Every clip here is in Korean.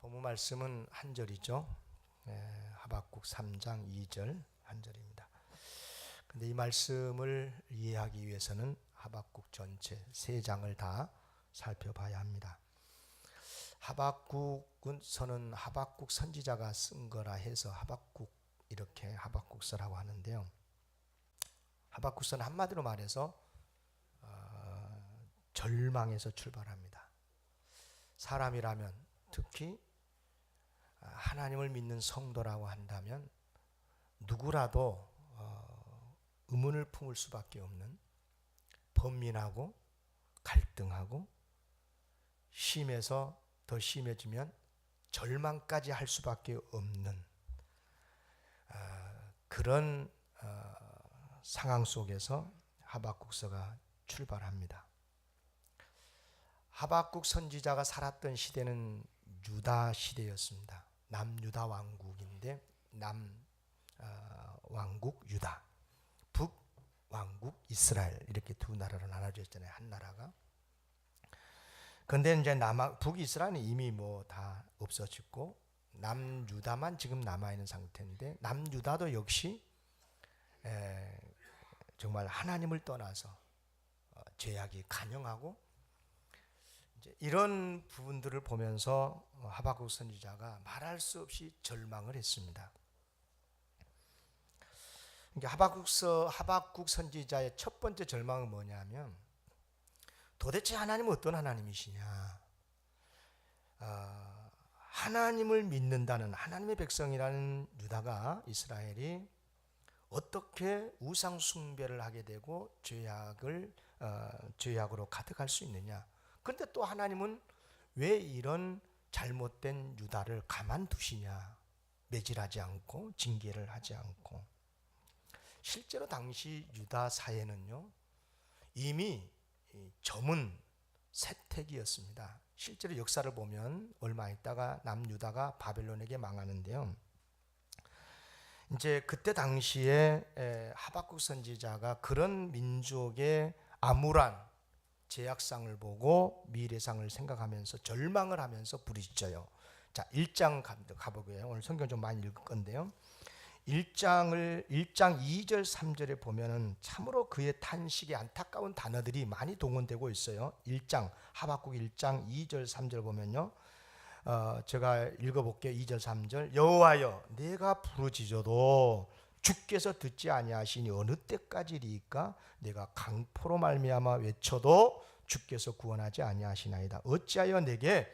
본문 말씀은 한 절이죠. 하박국 3장 2절 한 절입니다. 근데 이 말씀을 이해하기 위해서는 하박국 전체 세 장을 다 살펴봐야 합니다. 하박국은 서는 하박국 선지자가 쓴 거라 해서 하박국 이렇게 하박국서라고 하는데요. 하박국서는 한마디로 말해서 절망에서 출발합니다. 사람이라면 특히 하나님을 믿는 성도라고 한다면 누구라도 의문을 품을 수밖에 없는, 번민하고 갈등하고 심해서 더 심해지면 절망까지 할 수밖에 없는 그런 상황 속에서 하박국서가 출발합니다. 하박국 선지자가 살았던 시대는 유다 시대였습니다. 남유다 왕국인데 남왕국 유다, 북왕국 이스라엘, 이렇게 두 나라로 나눠져 있잖아요. 한 나라가. 그런데 이제 북이스라엘은 이미 다 없어졌고 남유다만 지금 남아있는 상태인데, 남유다도 역시 정말 하나님을 떠나서 죄악이 간영하고, 이런 부분들을 보면서 하박국 선지자가 말할 수 없이 절망을 했습니다. 그러니까 하박국 선지자의 첫 번째 절망은 뭐냐면, 도대체 하나님은 어떤 하나님이시냐, 하나님을 믿는다는 하나님의 백성이라는 유다가, 이스라엘이 어떻게 우상 숭배를 하게 되고 죄악으로 가득할 수 있느냐. 그런데 또 하나님은 왜 이런 잘못된 유다를 가만두시냐, 매질하지 않고 징계를 하지 않고. 실제로 당시 유다 사회는요 이미 저문 세택이었습니다. 실제로 역사를 보면 얼마 있다가 남유다가 바벨론에게 망하는데요, 이제 그때 당시에 하박국 선지자가 그런 민족의 암울한 죄악상을 보고 미래상을 생각하면서 절망을 하면서 부르짖어요. 자, 1장 가보게요. 오늘 성경 좀 많이 읽을 건데요, 1장 2절 3절에 보면은 참으로 그의 탄식에 안타까운 단어들이 많이 동원되고 있어요. 하박국 1장 2절 3절 보면요, 제가 읽어볼게요. 2절 3절. 여호와여, 내가 부르짖어도 주께서 듣지 아니하시니 어느 때까지리까? 내가 강포로 말미암아 외쳐도 주께서 구원하지 아니하시나이다. 어찌하여 내게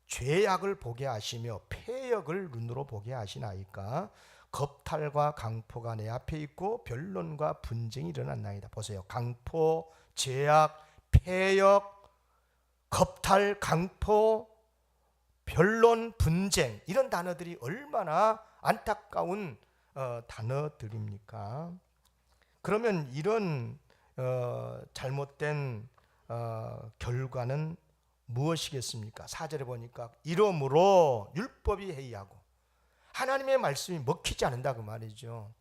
죄악을 보게 하시며 패역을 눈으로 보게 하시나이까? 겁탈과 강포가 내 앞에 있고 변론과 분쟁이 일어났나이다. 보세요. 강포, 죄악, 패역, 겁탈, 강포, 변론, 분쟁, 이런 단어들이 얼마나 안타까운 단어들입니까? 그러면 이런 잘못된 결과는 무엇이겠습니까? 4절에 보니까 이러므로 율법이 해이하고 하나님의 말씀이 먹히지 않는다, 그 말이죠.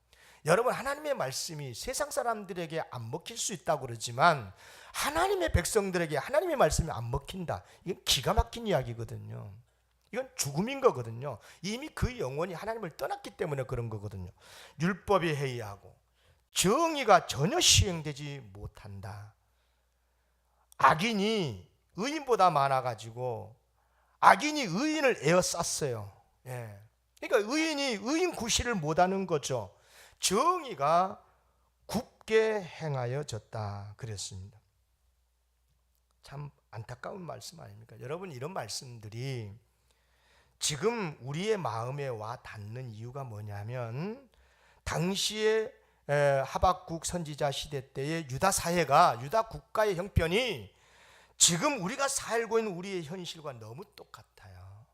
여러분, 하나님의 말씀이 세상 사람들에게 안 먹힐 수 있다고 그러지만 하나님의 백성들에게 하나님의 말씀이 안 먹힌다, 이건 기가 막힌 이야기거든요. 이건 죽음인 거거든요. 이미 그 영혼이 하나님을 떠났기 때문에 그런 거거든요. 율법이 해이하고 정의가 전혀 시행되지 못한다. 악인이 의인보다 많아가지고 악인이 의인을 에워쌌어요. 그러니까 의인이 의인 구실을 못하는 거죠. 정의가 굽게 행하여졌다 그랬습니다. 참 안타까운 말씀 아닙니까? 여러분, 이런 말씀들이 지금 우리의 마음에 와 닿는 이유가 뭐냐면, 당시에 하박국 선지자 시대 때의 유다 사회가, 유다 국가의 형편이 지금 우리가 살고 있는 우리의 현실과 너무 똑같아요.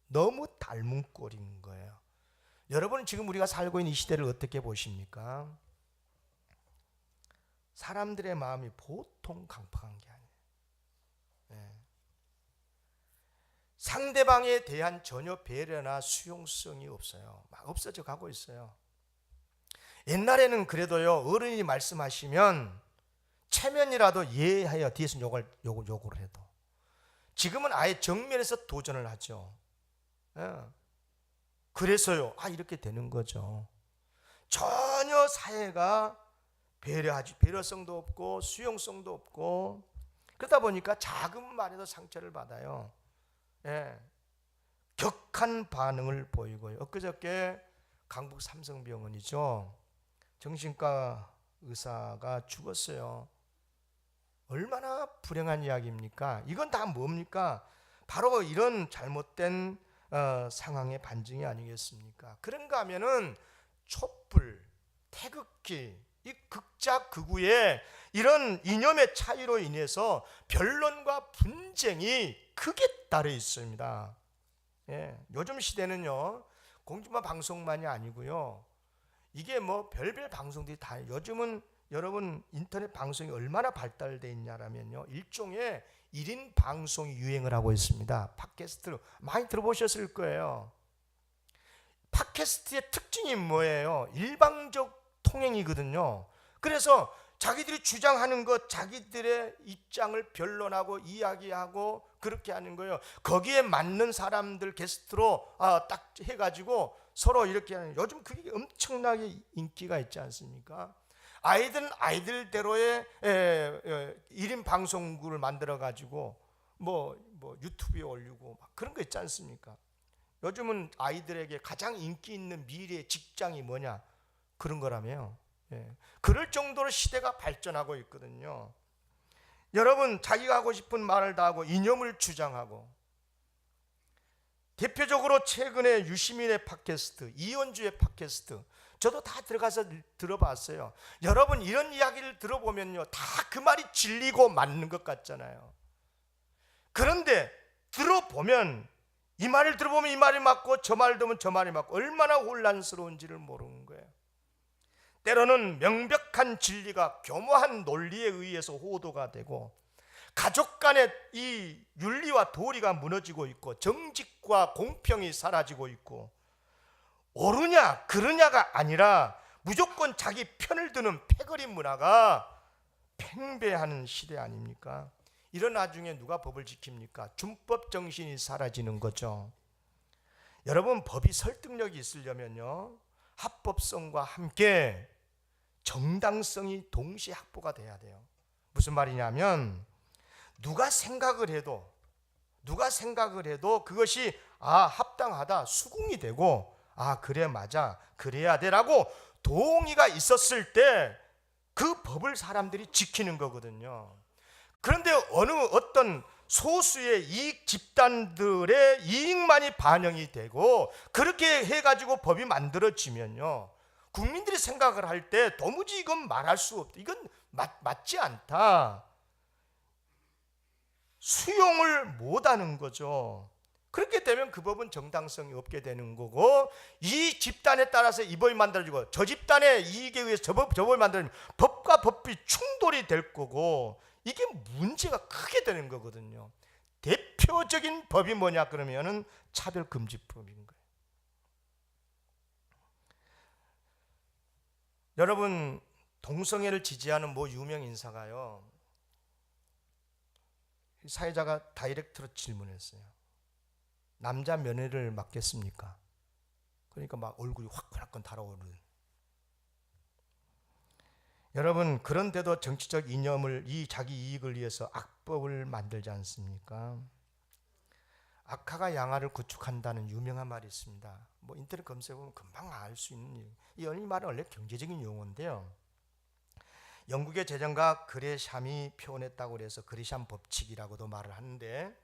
너무 닮은 꼴인 거예요. 여러분, 지금 우리가 살고 있는 이 시대를 어떻게 보십니까? 사람들의 마음이 보통 강팍한 게 아니에요. 상대방에 대한 전혀 배려나 수용성이 없어요. 막 없어져 가고 있어요. 옛날에는 그래도요, 어른이 말씀하시면 체면이라도 예하여 뒤에서 욕을 해도, 지금은 아예 정면에서 도전을 하죠. 예. 그래서요. 이렇게 되는 거죠. 전혀 사회가 배려성도 없고 수용성도 없고, 그러다 보니까 작은 말에도 상처를 받아요. 예. 격한 반응을 보이고요. 엊그저께 강북 삼성병원이죠. 정신과 의사가 죽었어요. 얼마나 불행한 이야기입니까? 이건 다 뭡니까? 바로 이런 잘못된 상황의 반증이 아니겠습니까? 그런가 하면은 촛불, 태극기, 이 극자극우의 이런 이념의 차이로 인해서 변론과 분쟁이 크게 따르 있습니다. 예, 요즘 시대는요, 공중파 방송만이 아니고요, 이게 뭐 별별 방송들이 다, 요즘은 여러분 인터넷 방송이 얼마나 발달되어 있냐면요, 일종의 1인 방송이 유행을 하고 있습니다. 팟캐스트 많이 들어보셨을 거예요. 팟캐스트의 특징이 뭐예요? 일방적 통행이거든요. 그래서 자기들이 주장하는 것, 자기들의 입장을 변론하고 이야기하고 그렇게 하는 거예요. 거기에 맞는 사람들 게스트로 딱 해가지고 서로 이렇게 하는, 요즘 그게 엄청나게 인기가 있지 않습니까? 아이들은 아이들대로의 1인 방송국을 만들어가지고 뭐 유튜브에 올리고 막 그런 거 있지 않습니까? 요즘은 아이들에게 가장 인기 있는 미래의 직장이 뭐냐? 그런 거라며요. 예. 그럴 정도로 시대가 발전하고 있거든요. 여러분, 자기가 하고 싶은 말을 다 하고 이념을 주장하고, 대표적으로 최근에 유시민의 팟캐스트, 이현주의 팟캐스트, 저도 다 들어가서 들어봤어요. 여러분, 이런 이야기를 들어보면요, 다 그 말이 진리고 맞는 것 같잖아요. 그런데 들어보면, 이 말을 들어보면 이 말이 맞고 저 말을 들으면 저 말이 맞고, 얼마나 혼란스러운지를 모르는 거예요. 때로는 명백한 진리가 교묘한 논리에 의해서 호도가 되고, 가족 간의 이 윤리와 도리가 무너지고 있고, 정직과 공평이 사라지고 있고, 옳으냐 그르냐가 아니라 무조건 자기 편을 드는 패거리 문화가 팽배하는 시대 아닙니까? 이런 와중에 누가 법을 지킵니까? 준법 정신이 사라지는 거죠. 여러분, 법이 설득력이 있으려면요, 합법성과 함께 정당성이 동시에 확보가 돼야 돼요. 무슨 말이냐면, 누가 생각을 해도 그것이 합당하다, 수긍이 되고, 그래 맞아, 그래야 돼라고 동의가 있었을 때 그 법을 사람들이 지키는 거거든요. 그런데 어떤 소수의 이익 집단들의 이익만이 반영이 되고 그렇게 해가지고 법이 만들어지면요, 국민들이 생각을 할 때 도무지 이건 말할 수 없다, 이건 맞지 않다, 수용을 못하는 거죠. 그렇게 되면 그 법은 정당성이 없게 되는 거고, 이 집단에 따라서 이 법이 만들어지고 저 집단의 이익에 의해서 저 법이 만들어지면 법과 법이 충돌이 될 거고, 이게 문제가 크게 되는 거거든요. 대표적인 법이 뭐냐 그러면은 차별금지법인 거예요. 여러분, 동성애를 지지하는 유명 인사가요, 사회자가 다이렉트로 질문했어요. 남자 며느리를 맡겠습니까? 그러니까 막 얼굴이 화끈화끈 달아오르는. 여러분, 그런데도 정치적 이념을, 자기 이익을 위해서 악법을 만들지 않습니까? 악화가 양화를 구축한다는 유명한 말이 있습니다. 인터넷 검색해보면 금방 알 수 있는, 이 말은 원래 경제적인 용어인데요, 영국의 재정가 그레샴이 표현했다고 해서 그레샴 법칙이라고도 말을 하는데,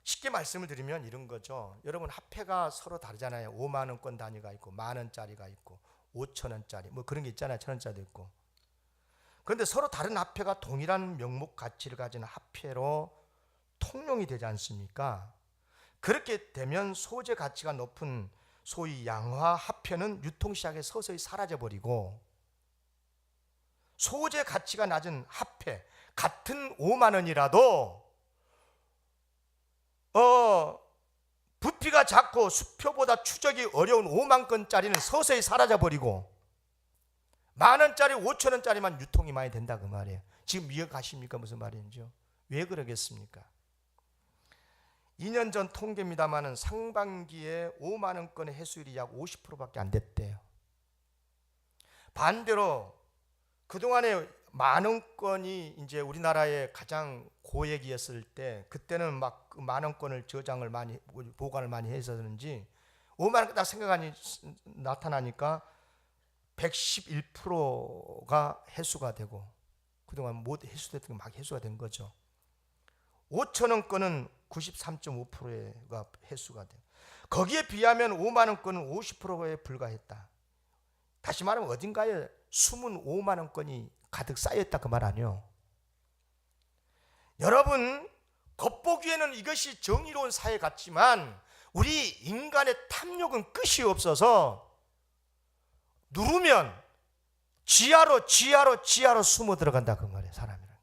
쉽게 말씀을 드리면 이런 거죠. 여러분, 화폐가 서로 다르잖아요. 5만 원권 단위가 있고, 만 원짜리가 있고, 5천 원짜리 그런 게 있잖아요. 천 원짜리도 있고. 그런데 서로 다른 화폐가 동일한 명목 가치를 가진 화폐로 통용이 되지 않습니까? 그렇게 되면 소재 가치가 높은 소위 양화 화폐는 유통시장에 서서히 사라져버리고, 소재 가치가 낮은 화폐, 같은 5만 원이라도 부피가 작고 수표보다 추적이 어려운 5만 건짜리는 서서히 사라져버리고, 만 원짜리, 5천 원짜리만 유통이 많이 된다 그 말이에요. 지금 이해가십니까? 무슨 말인지요? 왜 그러겠습니까? 2년 전 통계입니다마는 상반기에 5만 원권의 회수율이 약 50%밖에 안 됐대요. 반대로 그동안에 만 원권이 이제 우리나라의 가장 고액이었을 때, 그때는 막 그 만 원권을 저장을 많이 보관을 많이 해서는지 5만 원 딱 생각하니 나타나니까 111%가 회수가 되고, 그동안 못 회수됐던 게 막 회수가 된 거죠. 5천 원권은 93.5%가 회수가 돼요. 거기에 비하면 5만 원권은 50%에 불과했다. 다시 말하면 어딘가에 숨은 5만 원권이 가득 쌓였다 그 말 아니에요. 여러분, 겉보기에는 이것이 정의로운 사회 같지만 우리 인간의 탐욕은 끝이 없어서 누르면 지하로 숨어 들어간다 그 말이에요, 사람이란.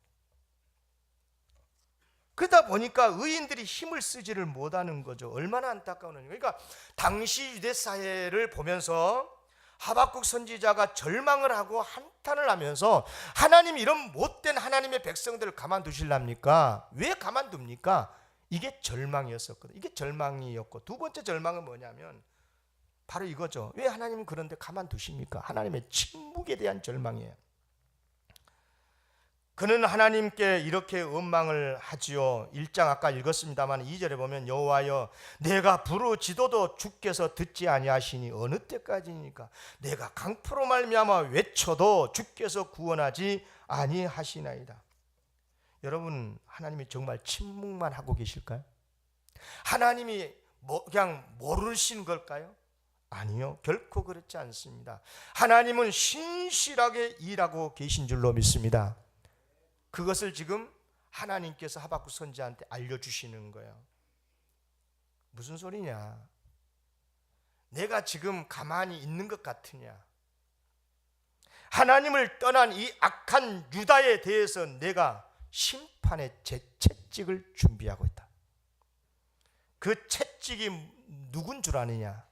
그러다 보니까 의인들이 힘을 쓰지를 못하는 거죠. 얼마나 안타까운 일이에요. 그러니까 당시 유대 사회를 보면서 하박국 선지자가 절망을 하고 한탄을 하면서, 하나님이 이런 못된 하나님의 백성들을 가만두실랍니까? 왜 가만둡니까? 이게 절망이었었거든요. 이게 절망이었고, 두 번째 절망은 뭐냐면 바로 이거죠. 왜 하나님은 그런데 가만두십니까? 하나님의 침묵에 대한 절망이에요. 그는 하나님께 이렇게 원망을 하지요. 1장 아까 읽었습니다만 2절에 보면 여호와여, 내가 부르짖어도 주께서 듣지 아니하시니 어느 때까지니까? 내가 강포로 말미암아 외쳐도 주께서 구원하지 아니하시나이다. 여러분, 하나님이 정말 침묵만 하고 계실까요? 하나님이 그냥 모르신 걸까요? 아니요, 결코 그렇지 않습니다. 하나님은 신실하게 일하고 계신 줄로 믿습니다. 그것을 지금 하나님께서 하박국 선지자한테 알려주시는 거예요. 무슨 소리냐? 내가 지금 가만히 있는 것 같으냐? 하나님을 떠난 이 악한 유다에 대해서 내가 심판의 제 채찍을 준비하고 있다. 그 채찍이 누군 줄 아느냐?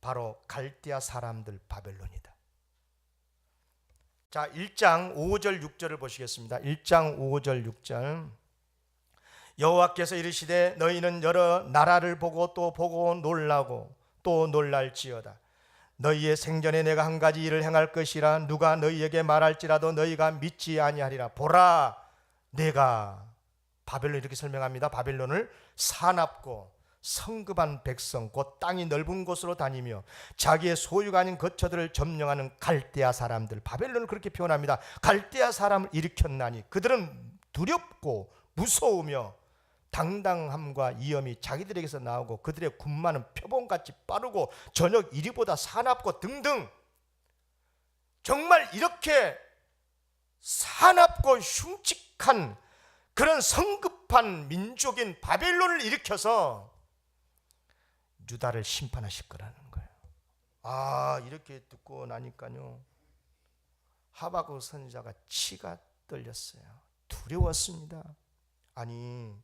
바로 갈대아 사람들 바벨론이다. 자, 1장 5절 6절을 보시겠습니다. 1장 5절 6절. 여호와께서 이르시되 너희는 여러 나라를 보고 또 보고 놀라고 또 놀랄지어다. 너희의 생전에 내가 한 가지 일을 행할 것이라. 누가 너희에게 말할지라도 너희가 믿지 아니하리라. 보라, 내가 바벨론, 이렇게 설명합니다. 바벨론을 사납고 성급한 백성, 곧 땅이 넓은 곳으로 다니며 자기의 소유가 아닌 거처들을 점령하는 갈대아 사람들, 바벨론을 그렇게 표현합니다. 갈대아 사람을 일으켰나니 그들은 두렵고 무서우며 당당함과 위엄이 자기들에게서 나오고 그들의 군마는 표범같이 빠르고 저녁 이리보다 사납고 등등. 정말 이렇게 사납고 흉측한 그런 성급한 민족인 바벨론을 일으켜서 유다를 심판하실 거라는 거예요. 아, 이렇게 듣고 나니까요, 하박국 선지자가 치가 떨렸어요. 두려웠습니다. 아니,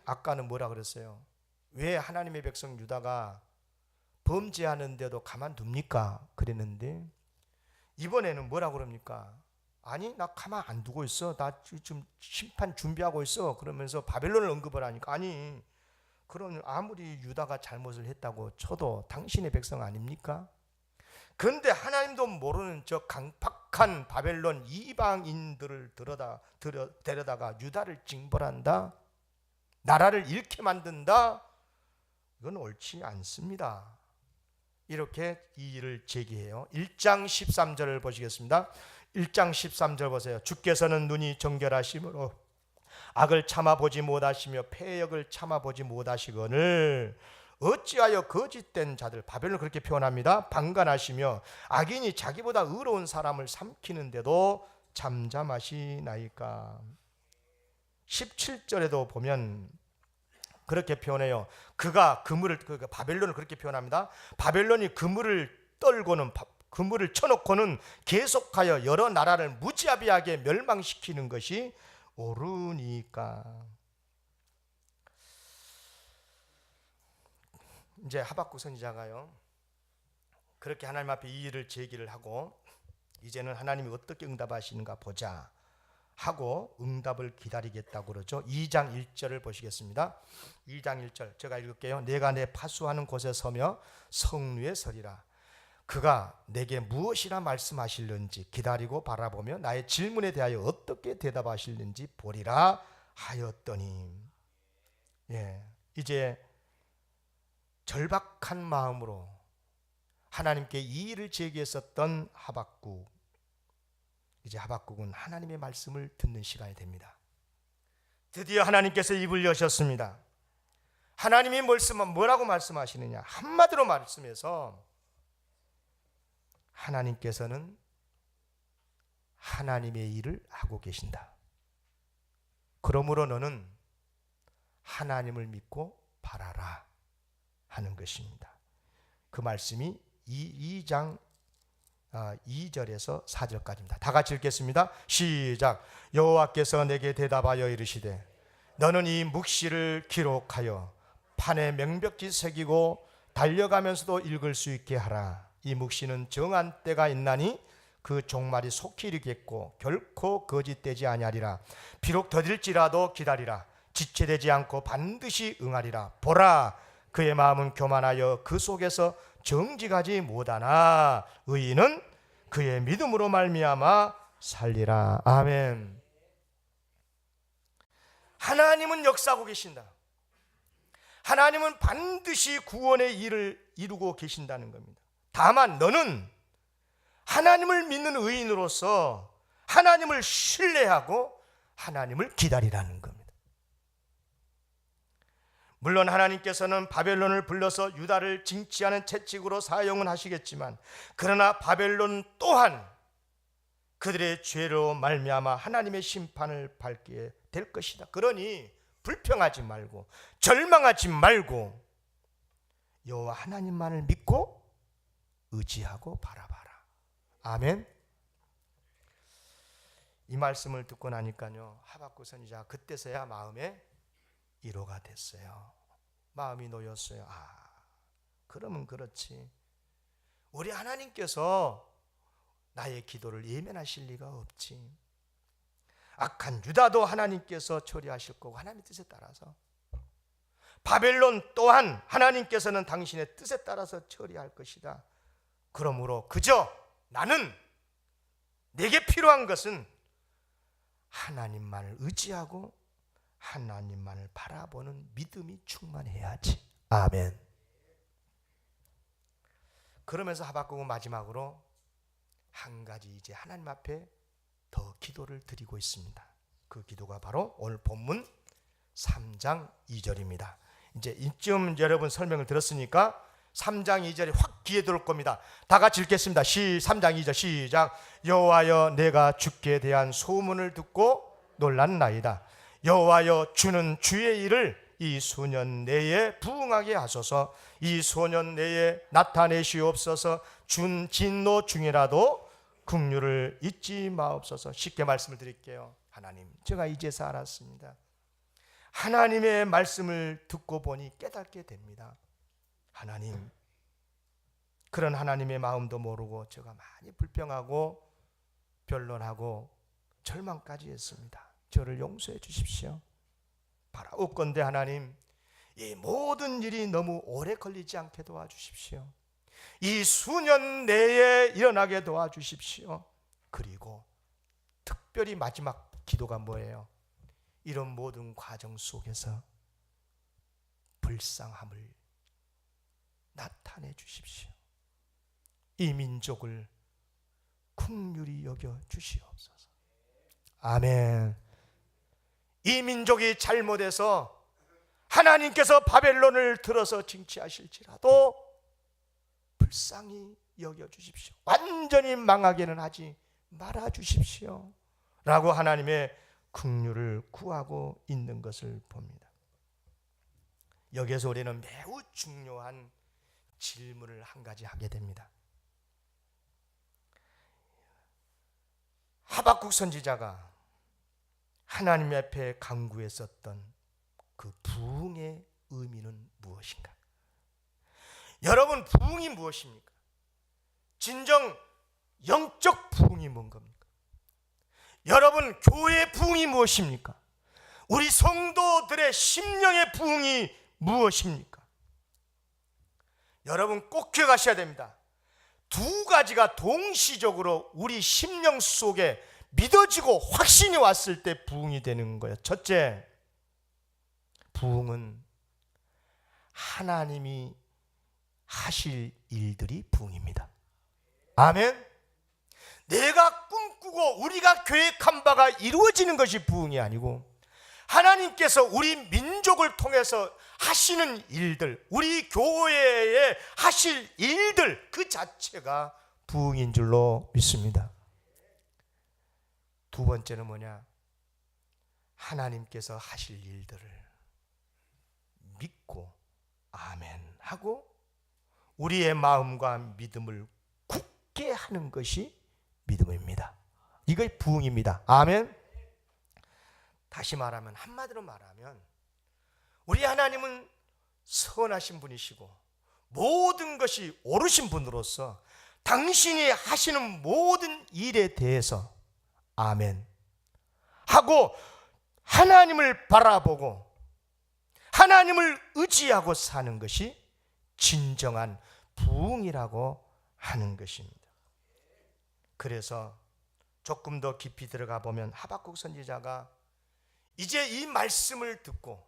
아까는 뭐라 그랬어요? 왜 하나님의 백성 유다가 범죄하는데도 가만둡니까? 그랬는데 이번에는 뭐라 그럽니까? 아니, 나 가만 안 두고 있어. 나 지금 심판 준비하고 있어. 그러면서 바벨론을 언급을 하니까, 아니, 그럼 아무리 유다가 잘못을 했다고 쳐도 당신의 백성 아닙니까? 그런데 하나님도 모르는 저 강팍한 바벨론 이방인들을 데려다가 유다를 징벌한다? 나라를 잃게 만든다? 이건 옳지 않습니다. 이렇게 이의를 제기해요. 1장 13절을 보시겠습니다. 1장 13절 보세요. 주께서는 눈이 정결하심으로 악을 참아보지 못하시며 패역을 참아보지 못하시거늘 어찌하여 거짓된 자들, 바벨론을 그렇게 표현합니다. 방관하시며 악인이 자기보다 의로운 사람을 삼키는데도 잠잠하시나이까. 17절에도 보면 그렇게 표현해요. 그가 그물을, 바벨론을 그렇게 표현합니다. 바벨론이 그물을 떨고는, 그물을 쳐놓고는 계속하여 여러 나라를 무자비하게 멸망시키는 것이 옳으니까. 이제 하박국 선지자가요, 그렇게 하나님 앞에 이의를 제기를 하고 이제는 하나님이 어떻게 응답하시는가 보자 하고 응답을 기다리겠다고 그러죠. 2장 1절을 보시겠습니다. 2장 1절 제가 읽을게요. 내가 내 파수하는 곳에 서며 성루에 서리라. 그가 내게 무엇이라 말씀하실는지 기다리고 바라보며 나의 질문에 대하여 어떻게 대답하실는지 보리라 하였더니. 이제 절박한 마음으로 하나님께 이 일을 제기했었던 하박국, 이제 하박국은 하나님의 말씀을 듣는 시간이 됩니다. 드디어 하나님께서 입을 여셨습니다. 하나님이 뭐라고 말씀하시느냐? 한마디로 말씀해서 하나님께서는 하나님의 일을 하고 계신다. 그러므로 너는 하나님을 믿고 바라라 하는 것입니다. 그 말씀이 2장 2절에서 4절까지입니다. 다 같이 읽겠습니다. 시작. 여호와께서 내게 대답하여 이르시되 너는 이 묵시를 기록하여 판에 명백히 새기고 달려가면서도 읽을 수 있게 하라. 이 묵시는 정한 때가 있나니 그 종말이 속히 이르겠고 결코 거짓되지 아니하리라. 비록 더딜지라도 기다리라. 지체되지 않고 반드시 응하리라. 보라, 그의 마음은 교만하여 그 속에서 정직하지 못하나 의인은 그의 믿음으로 말미암아 살리라. 아멘. 하나님은 역사하고 계신다. 하나님은 반드시 구원의 일을 이루고 계신다는 겁니다. 다만 너는 하나님을 믿는 의인으로서 하나님을 신뢰하고 하나님을 기다리라는 겁니다. 물론 하나님께서는 바벨론을 불러서 유다를 징치하는 채찍으로 사용은 하시겠지만, 그러나 바벨론 또한 그들의 죄로 말미암아 하나님의 심판을 받게 될 것이다. 그러니 불평하지 말고 절망하지 말고 여호와 하나님만을 믿고 의지하고 바라봐라. 아멘. 이 말씀을 듣고 나니까요, 하박국 선지자 그때서야 마음에 위로가 됐어요. 마음이 놓였어요. 그러면 그렇지. 우리 하나님께서 나의 기도를 예면하실 리가 없지. 악한 유다도 하나님께서 처리하실 거고, 하나님의 뜻에 따라서 바벨론 또한 하나님께서는 당신의 뜻에 따라서 처리할 것이다. 그러므로 그저 나는, 내게 필요한 것은 하나님만을 의지하고 하나님만을 바라보는 믿음이 충만해야지. 아멘. 그러면서 하박국은 마지막으로 한 가지 이제 하나님 앞에 더 기도를 드리고 있습니다. 그 기도가 바로 오늘 본문 3장 2절입니다. 이제 이쯤 여러분 설명을 들었으니까 3장 2절이 확 귀에 들어올 겁니다. 다 같이 읽겠습니다. 3장 2절 시작. 여호와여, 내가 주께 대한 소문을 듣고 놀랐나이다. 여호와여, 주는 주의 일을 이 수년 내에 부응하게 하소서. 이 수년 내에 나타내시옵소서. 준 진노 중이라도 긍휼을 잊지 마옵소서. 쉽게 말씀을 드릴게요. 하나님, 제가 이제서 알았습니다. 하나님의 말씀을 듣고 보니 깨닫게 됩니다. 하나님, 그런 하나님의 마음도 모르고 제가 많이 불평하고 변론하고 절망까지 했습니다. 저를 용서해 주십시오. 바라옵건대 하나님, 이 모든 일이 너무 오래 걸리지 않게 도와주십시오. 이 수년 내에 일어나게 도와주십시오. 그리고 특별히 마지막 기도가 뭐예요? 이런 모든 과정 속에서 불쌍함을 나타내 주십시오. 이 민족을 긍휼히 여겨 주시옵소서. 아멘. 이 민족이 잘못해서 하나님께서 바벨론을 들어서 징치하실지라도 불쌍히 여겨 주십시오. 완전히 망하게는 하지 말아 주십시오. 라고 하나님의 긍휼을 구하고 있는 것을 봅니다. 여기에서 우리는 매우 중요한 질문을 한 가지 하게 됩니다. 하박국 선지자가 하나님 앞에 간구했었던 그 부흥의 의미는 무엇인가? 여러분, 부흥이 무엇입니까? 진정 영적 부흥이 뭔 겁니까? 여러분, 교회의 부흥이 무엇입니까? 우리 성도들의 심령의 부흥이 무엇입니까? 여러분 꼭 기억하셔야 됩니다. 두 가지가 동시적으로 우리 심령 속에 믿어지고 확신이 왔을 때 부흥이 되는 거예요. 첫째, 부흥은 하나님이 하실 일들이 부흥입니다. 아멘. 내가 꿈꾸고 우리가 계획한 바가 이루어지는 것이 부흥이 아니고 하나님께서 우리 민족을 통해서 하시는 일들, 우리 교회에 하실 일들 그 자체가 부흥인 줄로 믿습니다. 두 번째는 뭐냐? 하나님께서 하실 일들을 믿고 아멘 하고 우리의 마음과 믿음을 굳게 하는 것이 믿음입니다. 이게 부흥입니다. 아멘. 다시 말하면, 한마디로 말하면 우리 하나님은 선하신 분이시고 모든 것이 옳으신 분으로서 당신이 하시는 모든 일에 대해서 아멘 하고 하나님을 바라보고 하나님을 의지하고 사는 것이 진정한 부흥이라고 하는 것입니다. 그래서 조금 더 깊이 들어가 보면 하박국 선지자가 이제 이 말씀을 듣고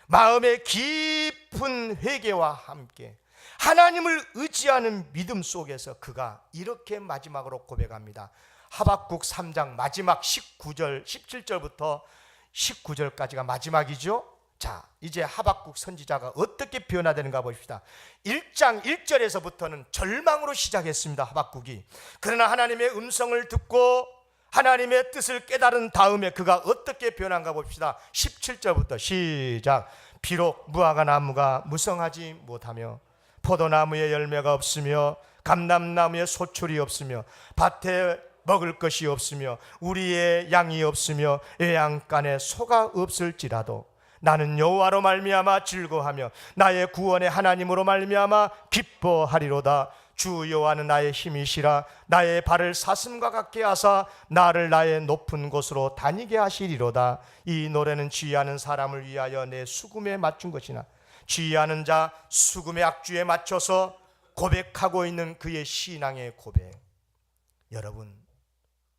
마음의 깊은 회개와 함께 하나님을 의지하는 믿음 속에서 그가 이렇게 마지막으로 고백합니다. 하박국 3장 마지막 19절, 17절부터 19절까지가 마지막이죠. 자, 이제 하박국 선지자가 어떻게 변화되는가 보십시다. 1장 1절에서부터는 절망으로 시작했습니다. 하박국이. 그러나 하나님의 음성을 듣고 하나님의 뜻을 깨달은 다음에 그가 어떻게 변한가 봅시다. 17절부터 시작. 비록 무화과 나무가 무성하지 못하며 포도나무에 열매가 없으며 감람나무에 소출이 없으며 밭에 먹을 것이 없으며 우리의 양이 없으며 외양간에 소가 없을지라도 나는 여호와로 말미암아 즐거워하며 나의 구원의 하나님으로 말미암아 기뻐하리로다. 주 여호와는 나의 힘이시라. 나의 발을 사슴과 같게 하사 나를 나의 높은 곳으로 다니게 하시리로다. 이 노래는 지휘하는 사람을 위하여 내 수금에 맞춘 것이나 지휘하는 자 수금의 악주에 맞춰서 고백하고 있는 그의 신앙의 고백. 여러분,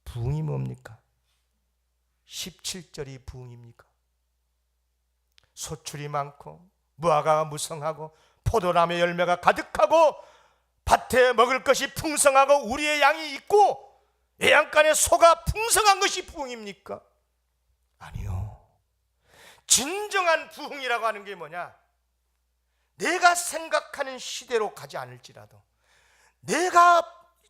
부흥이 뭡니까? 17절이 부흥입니까? 소출이 많고 무화과가 무성하고 포도나무의 열매가 가득하고 밭에 먹을 것이 풍성하고 우리의 양이 있고 외양간에 소가 풍성한 것이 부흥입니까? 아니요. 진정한 부흥이라고 하는 게 뭐냐? 내가 생각하는 시대로 가지 않을지라도 내가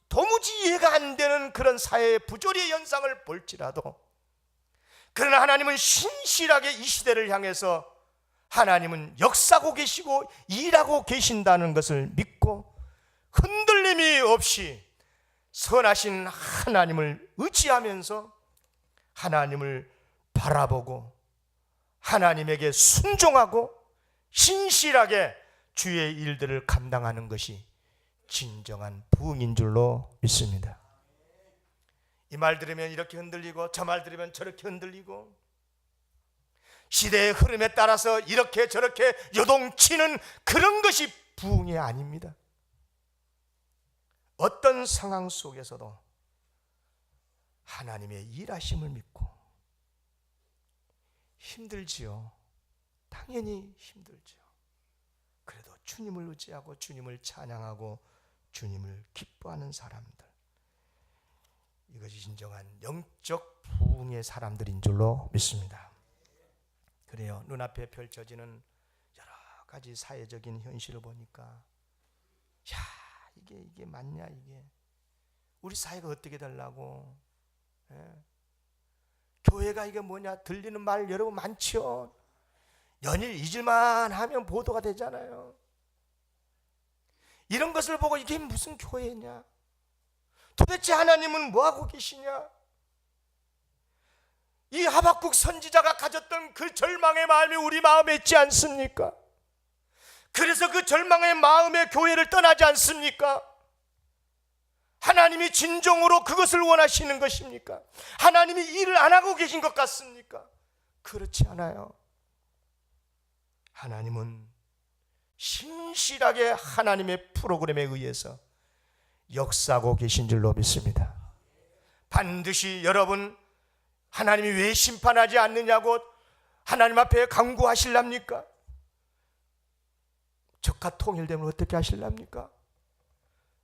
도무지 이해가 안 되는 그런 사회의 부조리의 현상을 볼지라도 그러나 하나님은 신실하게 이 시대를 향해서 하나님은 역사하고 계시고 일하고 계신다는 것을 믿고 흔들림이 없이 선하신 하나님을 의지하면서 하나님을 바라보고 하나님에게 순종하고 신실하게 주의 일들을 감당하는 것이 진정한 부흥인 줄로 믿습니다. 이 말 들으면 이렇게 흔들리고 저 말 들으면 저렇게 흔들리고 시대의 흐름에 따라서 이렇게 저렇게 요동치는 그런 것이 부흥이 아닙니다. 어떤 상황 속에서도 하나님의 일하심을 믿고 힘들지요. 당연히 힘들지요. 그래도 주님을 의지하고 주님을 찬양하고 주님을 기뻐하는 사람들, 이것이 진정한 영적 부흥의 사람들인 줄로 믿습니다. 그래요. 눈앞에 펼쳐지는 여러 가지 사회적인 현실을 보니까 야, 이게 맞냐, 이게 우리 사회가 어떻게 되려고? 교회가 이게 뭐냐? 들리는 말 여러분 많죠. 연일 잊을만 하면 보도가 되잖아요. 이런 것을 보고 이게 무슨 교회냐? 도대체 하나님은 뭐하고 계시냐? 이 하박국 선지자가 가졌던 그 절망의 마음이 우리 마음에 있지 않습니까? 그래서 그 절망의 마음에 교회를 떠나지 않습니까? 하나님이 진정으로 그것을 원하시는 것입니까? 하나님이 일을 안 하고 계신 것 같습니까? 그렇지 않아요. 하나님은 신실하게 하나님의 프로그램에 의해서 역사하고 계신 줄로 믿습니다. 반드시 여러분, 하나님이 왜 심판하지 않느냐고 하나님 앞에 간구하실랍니까? 적과 통일되면 어떻게 하실랍니까?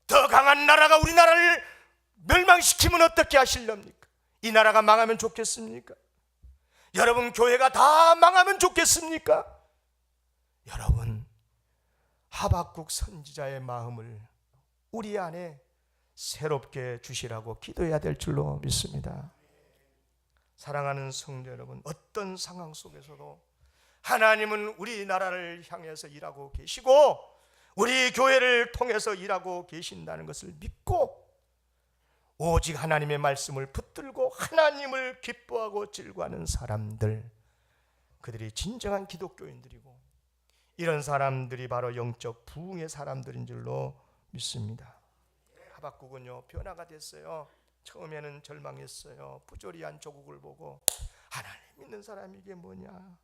더 강한 나라가 우리나라를 멸망시키면 어떻게 하실랍니까? 이 나라가 망하면 좋겠습니까? 여러분, 교회가 다 망하면 좋겠습니까? 여러분, 하박국 선지자의 마음을 우리 안에 새롭게 주시라고 기도해야 될 줄로 믿습니다. 사랑하는 성도 여러분, 어떤 상황 속에서도 하나님은 우리나라를 향해서 일하고 계시고 우리 교회를 통해서 일하고 계신다는 것을 믿고 오직 하나님의 말씀을 붙들고 하나님을 기뻐하고 즐거워하는 사람들, 그들이 진정한 기독교인들이고 이런 사람들이 바로 영적 부흥의 사람들인 줄로 믿습니다. 하박국은요, 변화가 됐어요. 처음에는 절망했어요. 부조리한 조국을 보고 하나님 믿는 사람이 이게 뭐냐.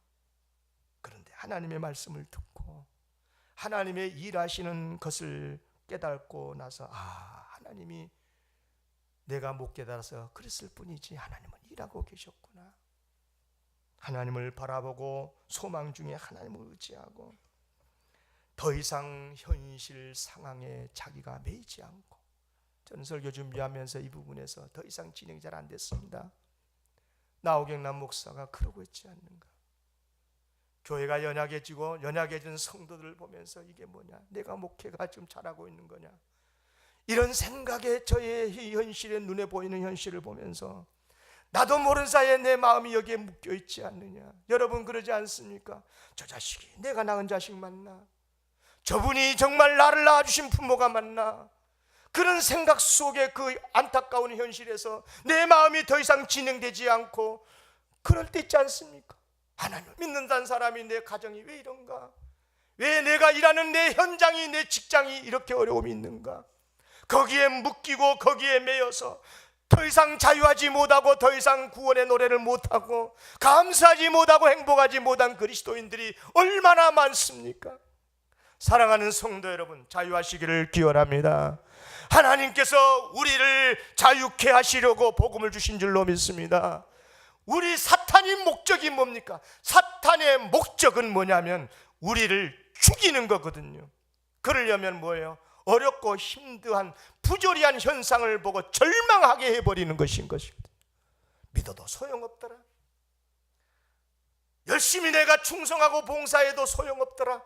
그런데 하나님의 말씀을 듣고 하나님의 일하시는 것을 깨닫고 나서 하나님이 내가 못 깨달아서 그랬을 뿐이지 하나님은 일하고 계셨구나. 하나님을 바라보고 소망 중에 하나님을 의지하고 더 이상 현실 상황에 자기가 매이지 않고, 저는 설교 준비하면서 이 부분에서 더 이상 진행이 잘 안 됐습니다. 나오경남 목사가 그러고 있지 않는가. 교회가 연약해지고 연약해진 성도들을 보면서 이게 뭐냐, 내가 목회가 지금 잘하고 있는 거냐, 이런 생각에 저의 현실에 눈에 보이는 현실을 보면서 나도 모르는 사이에 내 마음이 여기에 묶여 있지 않느냐. 여러분 그러지 않습니까? 저 자식이 내가 낳은 자식 맞나? 저분이 정말 나를 낳아주신 부모가 맞나? 그런 생각 속에 그 안타까운 현실에서 내 마음이 더 이상 진행되지 않고 그럴 때 있지 않습니까? 하나님을 믿는다는 사람이 내 가정이 왜 이런가? 왜 내가 일하는 내 현장이, 내 직장이 이렇게 어려움이 있는가? 거기에 묶이고 거기에 매여서 더 이상 자유하지 못하고 더 이상 구원의 노래를 못하고 감사하지 못하고 행복하지 못한 그리스도인들이 얼마나 많습니까? 사랑하는 성도 여러분, 자유하시기를 기원합니다. 하나님께서 우리를 자유케 하시려고 복음을 주신 줄로 믿습니다. 우리 사탄의 목적이 뭡니까? 사탄의 목적은 뭐냐면 우리를 죽이는 거거든요. 그러려면 뭐예요? 어렵고 힘든 부조리한 현상을 보고 절망하게 해버리는 것인 것입니다. 믿어도 소용없더라. 열심히 내가 충성하고 봉사해도 소용없더라.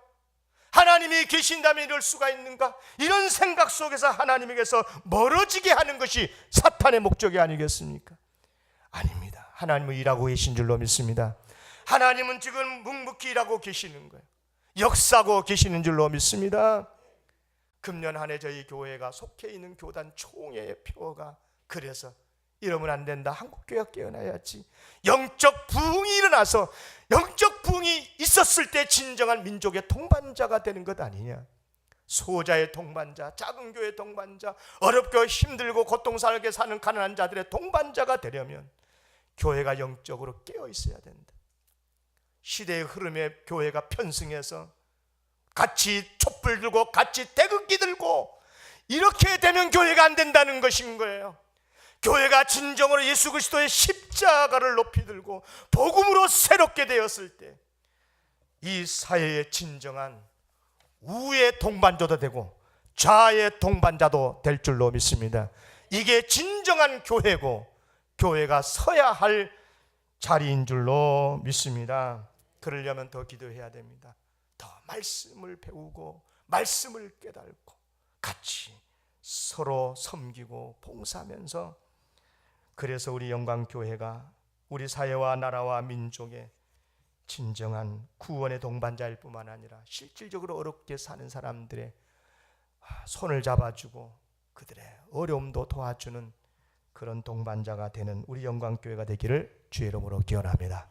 하나님이 계신다면 이럴 수가 있는가? 이런 생각 속에서 하나님에게서 멀어지게 하는 것이 사탄의 목적이 아니겠습니까? 아닙니다. 하나님은 일하고 계신 줄로 믿습니다. 하나님은 지금 묵묵히 일하고 계시는 거예요. 역사하고 계시는 줄로 믿습니다. 금년 한 해 저희 교회가 속해 있는 교단 총회의 표가 그래서 이러면 안 된다. 한국교회가 깨어나야지. 영적 부흥이 일어나서 영적 부흥이 있었을 때 진정한 민족의 동반자가 되는 것 아니냐. 소자의 동반자, 작은 교회의 동반자, 어렵고 힘들고 고통스럽게 사는 가난한 자들의 동반자가 되려면 교회가 영적으로 깨어 있어야 된다. 시대의 흐름에 교회가 편승해서 같이 촛불 들고 같이 태극기 들고 이렇게 되면 교회가 안 된다는 것인 거예요. 교회가 진정으로 예수 그리스도의 십자가를 높이 들고 복음으로 새롭게 되었을 때 이 사회의 진정한 우의 동반자도 되고 좌의 동반자도 될 줄로 믿습니다. 이게 진정한 교회고 교회가 서야 할 자리인 줄로 믿습니다. 그러려면 더 기도해야 됩니다. 더 말씀을 배우고 말씀을 깨닫고 같이 서로 섬기고 봉사하면서, 그래서 우리 영광교회가 우리 사회와 나라와 민족의 진정한 구원의 동반자일 뿐만 아니라 실질적으로 어렵게 사는 사람들의 손을 잡아주고 그들의 어려움도 도와주는 그런 동반자가 되는 우리 영광교회가 되기를 주의 이름으로 기원합니다.